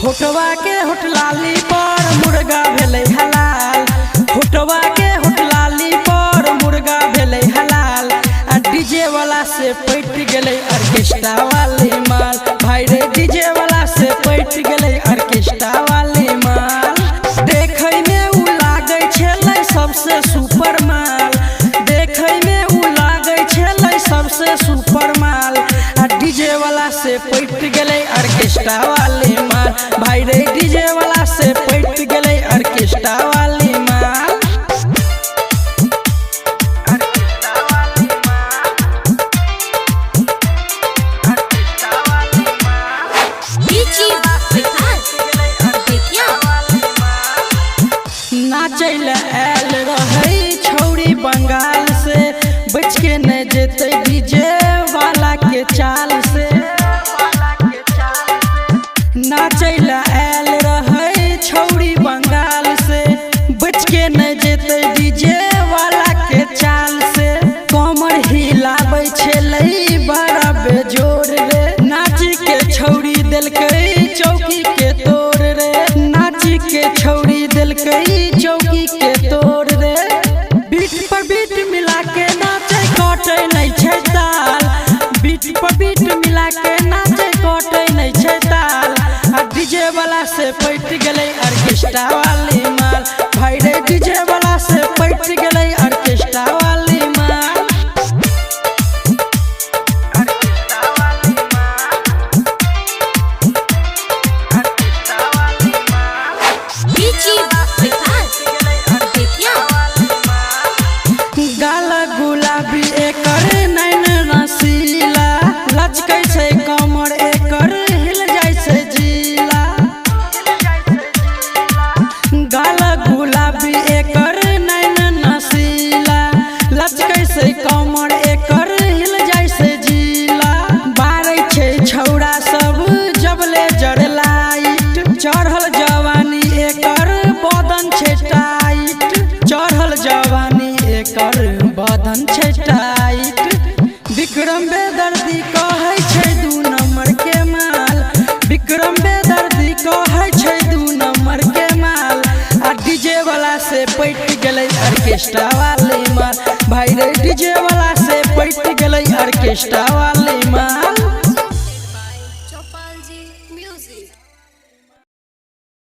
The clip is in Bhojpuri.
होटवा के होटलाली पर मुर्गा भेलै हलाल। होटवा के होटलाली पर मुर्गा भेलै हलाल। आ डीजे वाला से पैट गेलै ऑर्केस्ट्रा वाली माल। भाई रे डीजे वाला से पैट गेलै ऑर्केस्ट्रा वाली माल। देखै में उ लागै छेलै सबसे सुपर माल। देखै में उ लागै छेलै सबसे सुपर माल। आ डीजे वाला से पैट गेलै ऑर्केस्ट्रा वाली माल। भाई रे डीजे वाला से पैट गेलै ऑर्केस्ट्रा वाली माल। नाचैल आयल रहै छौरी बंगाल से, बच के न जेतै डीजे वाला के चाल से। नाचैल आयल रहै छौरी बंगाल से, बच के न जेतै डीजे वाला के चाल से। कमर हिलाबै छेलै बड़ा बेजोर रे, नाची के छौरी देलकै चौकी के तोड़ रे। नाची के छौरी देलकै चौकी के तोड़ रे। बीट पर बीट मिला के नाचे कटै नहीं छै ताल। बीट पर बीट मिला के नाचे कटै नहीं छै ताल। आ डीजे वाला से पैट गेलै ऑर्केस्ट्रा वाली माल। भाई रे डीजे वाला से पैट गेलै ऑर्केस्ट्रा वाली माल। गाल गुलाबी एकर नैन रसीला, लचकै छै कमर एकर हिल जाइ छै जिला। गाल गुलाबी एकर नैन नसीला, लचकै छै कमर एकर हिल जाइ छै जिला। बारै छै छौड़ा सब जबले जड़ लाइट, चढ़ल जवानी एकर बदन छै टाइट। चढ़ल जवानी एकर बदन छै टाइट। विक्रम बेदर्दी कहै छै 2 नंबर के माल। विक्रम बेदर्दी कहै छै 2 नंबर के माल। आ डीजे वाला से पैट गेलै ऑर्केस्ट्रा वाली माल। भाई रे डीजे वाला से पैट गेलै ऑर्केस्ट्रा वाली माल।